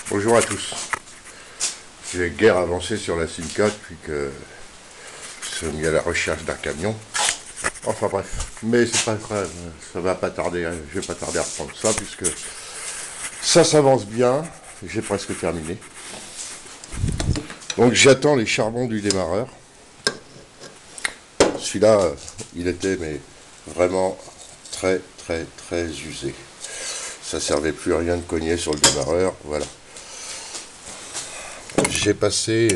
Bonjour à tous. J'ai guère avancé sur la Simca depuis que je suis mis à la recherche d'un camion. Enfin bref, mais c'est pas grave, ça va pas tarder, je vais pas tarder à reprendre ça puisque ça s'avance bien, j'ai presque terminé. Donc j'attends les charbons du démarreur. Celui-là, il était mais vraiment très usé. Ça servait plus à rien de cogner sur le démarreur, voilà. J'ai passé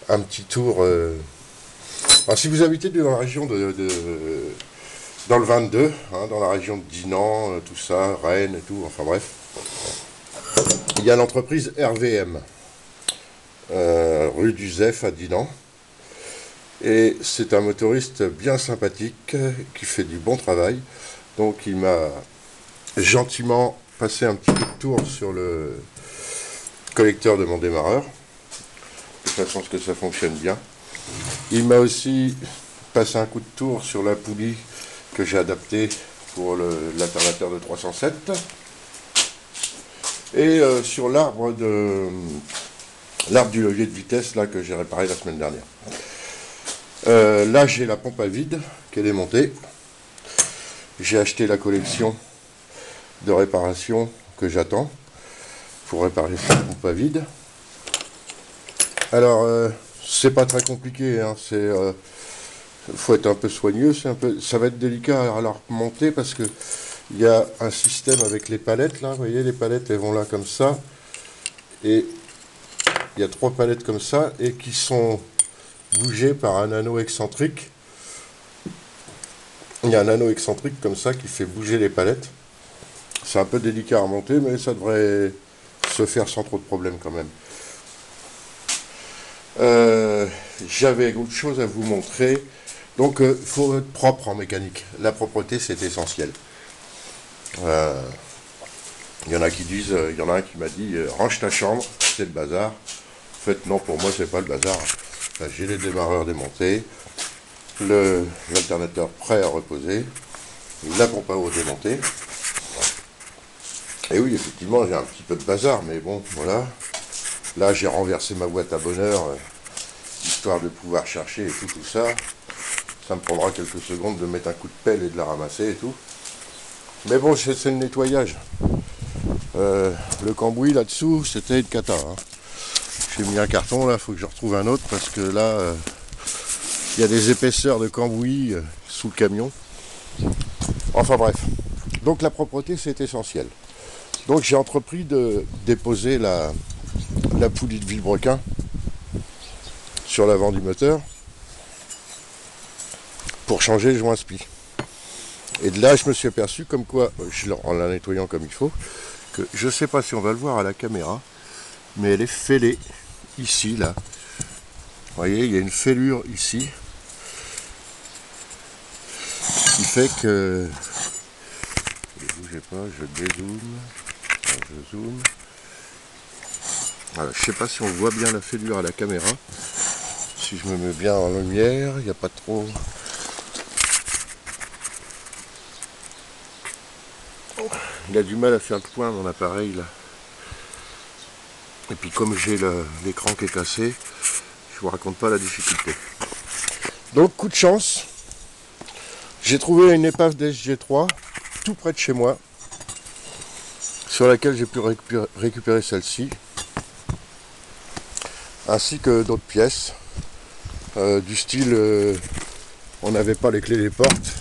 un petit tour. Alors, si vous habitez dans la région dans le 22, hein, dans la région de Dinan, tout ça, Rennes et tout, enfin bref, il y a l'entreprise RVM, rue du Zef à Dinan. Et c'est un motoriste bien sympathique qui fait du bon travail. Donc il m'a gentiment passé un petit coup de tour sur le collecteur de mon démarreur, de façon à ce que ça fonctionne bien. Il m'a aussi passé un coup de tour sur la poulie que j'ai adaptée pour l'alternateur de 307 et sur l'arbre du levier de vitesse là que j'ai réparé la semaine dernière. Là j'ai la pompe à vide qui est démontée. J'ai acheté la collection de réparation que j'attends pour réparer cette pompe à vide. Alors c'est pas très compliqué, hein, faut être un peu soigneux, ça va être délicat à la remonter parce que il y a un système avec les palettes là, vous voyez les palettes elles vont là comme ça et il y a 3 palettes comme ça et qui sont bougées par un anneau excentrique. Il y a un anneau excentrique comme ça qui fait bouger les palettes. C'est un peu délicat à remonter mais ça devrait se faire sans trop de problèmes quand même. J'avais autre chose à vous montrer. Donc, il faut être propre en mécanique. La propreté, c'est essentiel. Il y en a qui disent, il y en a un qui m'a dit, range ta chambre, c'est le bazar. En fait, non, pour moi, c'est pas le bazar. J'ai les démarreurs démontés, l'alternateur prêt à reposer, la pompe à eau démontée. Et oui, effectivement, j'ai un petit peu de bazar, mais bon, voilà. Là, j'ai renversé ma boîte à bonheur, histoire de pouvoir chercher et tout ça. Ça me prendra quelques secondes de mettre un coup de pelle et de la ramasser et tout. Mais bon, c'est le nettoyage. Le cambouis là-dessous, c'était une cata. Hein. J'ai mis un carton, là, il faut que je retrouve un autre, parce que là, il y a des épaisseurs de cambouis sous le camion. Enfin bref. Donc la propreté, c'est essentiel. Donc j'ai entrepris de déposer la poulie de vilebrequin sur l'avant du moteur pour changer le joint spi. Et de là, je me suis aperçu comme quoi, en la nettoyant comme il faut, que je ne sais pas si on va le voir à la caméra, mais elle est fêlée ici, là. Vous voyez, il y a une fêlure ici qui fait que... Ne bougez pas, je dézoome, je zoome. Voilà, je ne sais pas si on voit bien la fêlure à la caméra. Si je me mets bien en lumière, il n'y a pas trop... Il a du mal à faire le point mon appareil là. Et puis comme j'ai l'écran qui est cassé, je vous raconte pas la difficulté. Donc coup de chance, j'ai trouvé une épave d'SG3 tout près de chez moi, sur laquelle j'ai pu récupérer celle-ci, ainsi que d'autres pièces, du style, on n'avait pas les clés des portes,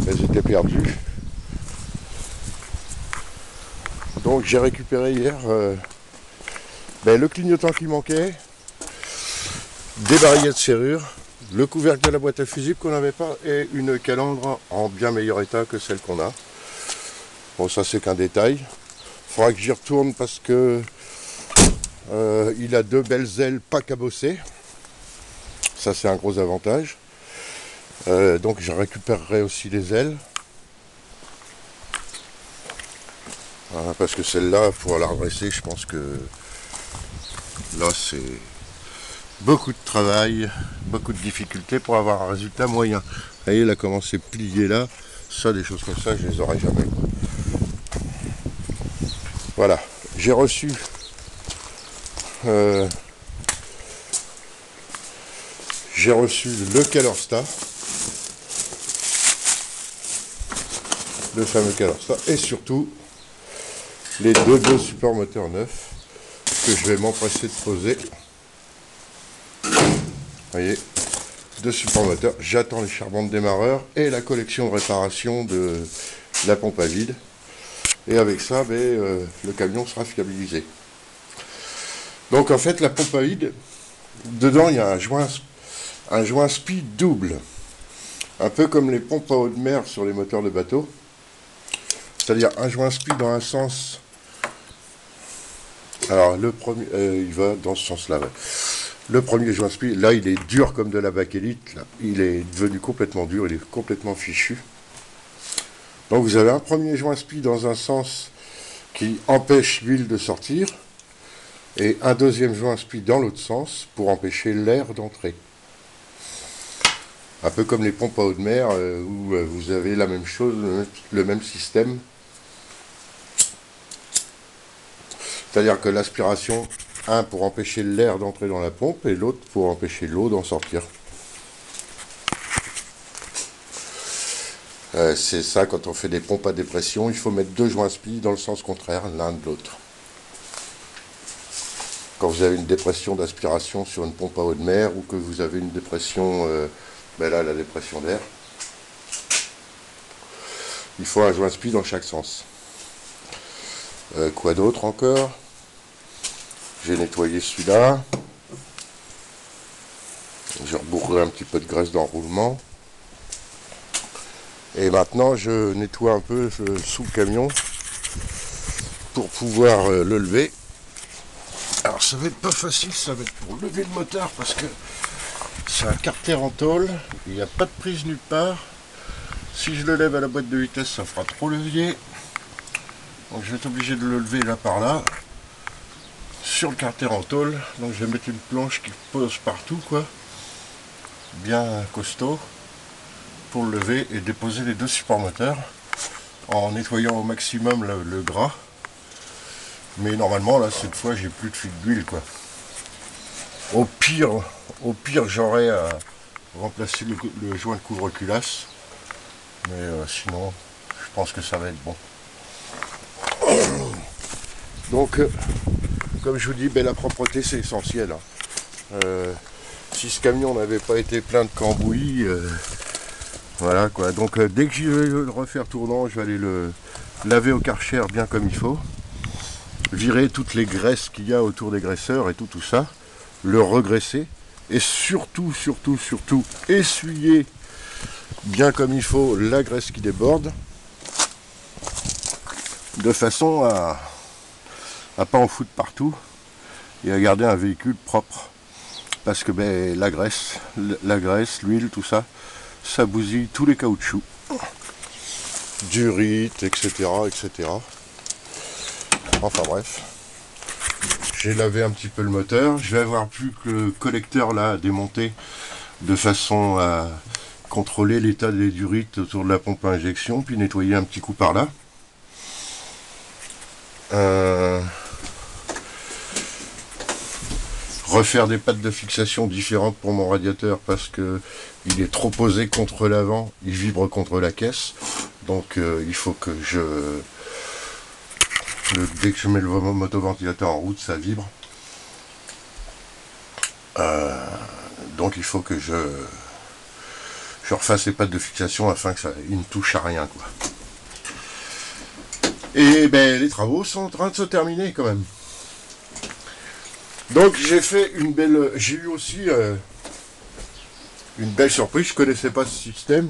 elles étaient perdues. Donc j'ai récupéré hier le clignotant qui manquait, des barilles de serrure, le couvercle de la boîte à fusible qu'on n'avait pas et une calandre en bien meilleur état que celle qu'on a. Bon, ça c'est qu'un détail. Il faudra que j'y retourne parce que il a 2 belles ailes pas cabossées. Ça c'est un gros avantage. Donc je récupérerai aussi les ailes. Voilà, parce que celle-là, pour la redresser, je pense que là c'est beaucoup de travail, beaucoup de difficultés pour avoir un résultat moyen. Vous voyez, là comment c'est plié là, ça, des choses comme ça, je les aurais jamais. Voilà, j'ai reçu j'ai reçu le Calerstar, le fameux Calerstar, et surtout les deux supports moteurs neufs que je vais m'empresser de poser. Vous voyez, deux supports moteurs. J'attends les charbons de démarreur et la collection de réparation de la pompe à vide. Et avec ça, le camion sera fiabilisé. Donc en fait, la pompe à vide, dedans il y a un joint speed double. Un peu comme les pompes à eau de mer sur les moteurs de bateau. C'est-à-dire un joint speed dans un sens. Alors le premier, il va dans ce sens-là. Ouais. Le premier joint speed, là il est dur comme de la bakélite. Là. Il est devenu complètement dur, il est complètement fichu. Donc vous avez un premier joint speed dans un sens qui empêche l'huile de sortir. Et un deuxième joint speed dans l'autre sens pour empêcher l'air d'entrer. Un peu comme les pompes à eau de mer où vous avez la même chose, le même système. C'est-à-dire que l'aspiration, un pour empêcher l'air d'entrer dans la pompe et l'autre pour empêcher l'eau d'en sortir. C'est ça, quand on fait des pompes à dépression, il faut mettre deux joints spi dans le sens contraire, l'un de l'autre. Quand vous avez une dépression d'aspiration sur une pompe à eau de mer ou que vous avez une dépression, là la dépression d'air, il faut un joint spi dans chaque sens. Quoi d'autre encore? J'ai nettoyé celui-là. J'ai rebourré un petit peu de graisse d'enroulement. Et maintenant je nettoie un peu sous le camion pour pouvoir le lever. Alors ça va être pas facile, ça va être pour lever le moteur parce que c'est un carter en tôle, il n'y a pas de prise nulle part. Si je le lève à la boîte de vitesse, ça fera trop levier. Donc je vais être obligé de le lever là par là, sur le carter en tôle. Donc je vais mettre une planche qui pose partout, quoi, bien costaud, pour le lever et déposer les deux supports moteurs en nettoyant au maximum le gras. Mais normalement là cette fois j'ai plus de fuite d'huile, quoi. Au pire j'aurai à remplacer le joint de couvre-culasse. Mais sinon je pense que ça va être bon. Donc comme je vous dis, la propreté c'est essentiel. Si ce camion n'avait pas été plein de cambouis, voilà quoi. Donc dès que je vais le refaire tournant, je vais aller le laver au Karcher bien comme il faut. Virer toutes les graisses qu'il y a autour des graisseurs et tout ça. Le regraisser. Et surtout, essuyer bien comme il faut la graisse qui déborde. De façon à pas en foutre partout. Et à garder un véhicule propre. Parce que la graisse, l'huile, tout ça, ça bousille tous les caoutchoucs. Durite, etc. Enfin bref. J'ai lavé un petit peu le moteur. Je vais avoir plus que le collecteur là à démonter de façon à contrôler l'état des durites autour de la pompe à injection, puis nettoyer un petit coup par là. Refaire des pattes de fixation différentes pour mon radiateur parce que il est trop posé contre l'avant, il vibre contre la caisse. Donc il faut que dès que je mets le motoventilateur en route, ça vibre. Donc il faut que je refasse les pattes de fixation afin que il ne touche à rien, quoi. Et les travaux sont en train de se terminer quand même. Donc j'ai eu aussi une belle surprise. Je connaissais pas ce système.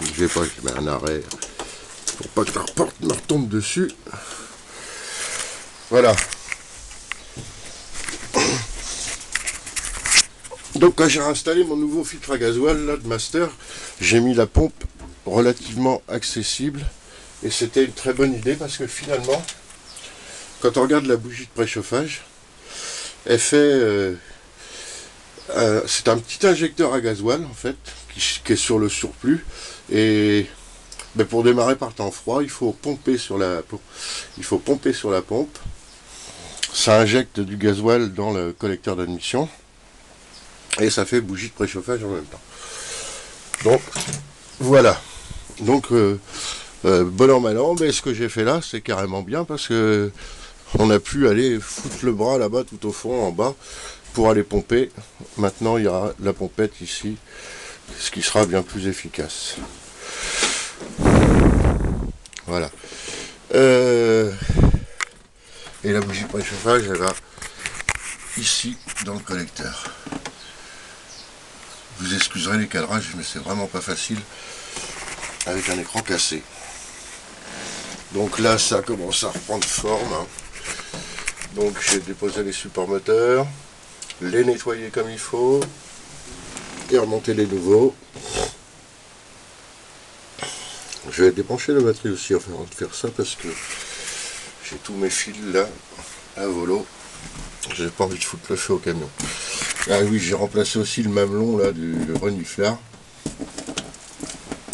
Je mets un arrêt pour pas que la porte me retombe dessus. Voilà. Donc quand j'ai installé mon nouveau filtre à gasoil là, de Master, j'ai mis la pompe relativement accessible et c'était une très bonne idée parce que finalement, quand on regarde la bougie de préchauffage, elle fait c'est un petit injecteur à gasoil en fait qui est sur le surplus et pour démarrer par temps froid, il faut pomper sur la pompe ça injecte du gasoil dans le collecteur d'admission et ça fait bougie de préchauffage en même temps. Donc voilà. Donc bon an mal an, mais ce que j'ai fait là c'est carrément bien parce que on a pu aller foutre le bras là-bas tout au fond en bas pour aller pomper. Maintenant il y aura la pompette ici, ce qui sera bien plus efficace. Voilà. Et la bougie de préchauffage elle va ici dans le collecteur. Vous excuserez les cadrages mais c'est vraiment pas facile avec un écran cassé. Donc là ça commence à reprendre forme, hein. Donc j'ai déposé les supports moteurs, les nettoyer comme il faut et remonter les nouveaux. Je vais débrancher la batterie aussi avant de faire ça parce que j'ai tous mes fils là à volo. J'ai pas envie de foutre le feu au camion. Ah oui, j'ai remplacé aussi le mamelon là du reniflard.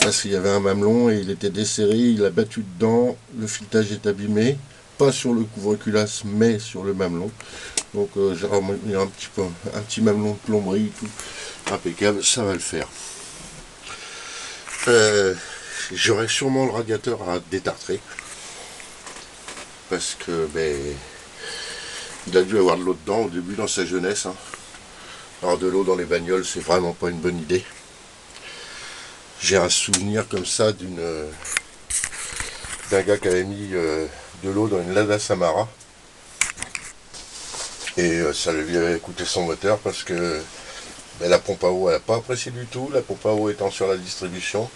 Parce qu'il y avait un mamelon et il était desserré, il a battu dedans, le filetage est abîmé. Pas sur le couvre-culasse mais sur le mamelon. Donc j'ai remis un petit mamelon de plomberie, tout impeccable, ça va le faire. J'aurai sûrement le radiateur à détartrer parce que il a dû avoir de l'eau dedans au début dans sa jeunesse, hein. Alors de l'eau dans les bagnoles c'est vraiment pas une bonne idée. J'ai un souvenir comme ça d'un gars qui avait mis de l'eau dans une Lada Samara et ça lui avait coûté son moteur parce que la pompe à eau elle n'a pas apprécié du tout. La pompe à eau étant sur la distribution,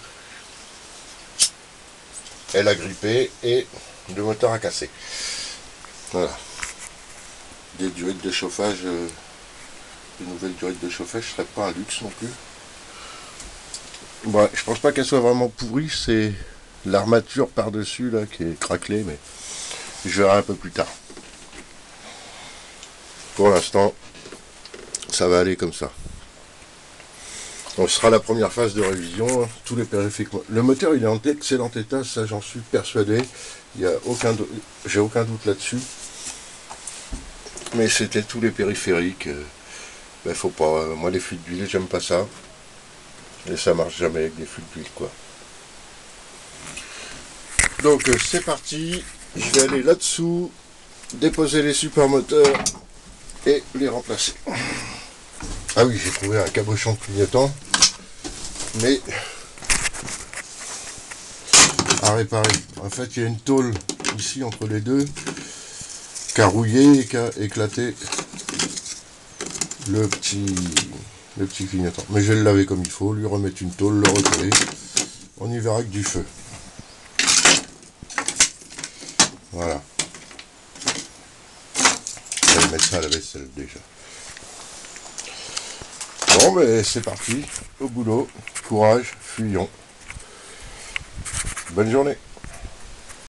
elle a grippé et le moteur a cassé. Voilà. Des durées de chauffage, des nouvelles durées de chauffage, ce serait pas un luxe non plus. Bon, je pense pas qu'elle soit vraiment pourrie, c'est l'armature par-dessus là qui est craquelée, mais je verrai un peu plus tard. Pour l'instant, ça va aller comme ça. Donc ce sera la première phase de révision, tous les périphériques. Le moteur il est en excellent état, ça j'en suis persuadé. J'ai aucun doute là-dessus. Mais c'était tous les périphériques. Faut pas. Moi les fuites d'huile, j'aime pas ça. Et ça marche jamais avec des fuites d'huile quoi. Donc c'est parti. Je vais aller là-dessous, déposer les supports moteurs et les remplacer. Ah oui, j'ai trouvé un cabochon de clignotant, mais à réparer. En fait, il y a une tôle ici entre les deux qui a rouillé et qui a éclaté le petit clignotant. Mais je vais le laver comme il faut, lui remettre une tôle, le recoller. On y verra avec du feu. Voilà. Je vais mettre ça à la vaisselle déjà. Bon, ben c'est parti, au boulot, courage, fuyons. Bonne journée.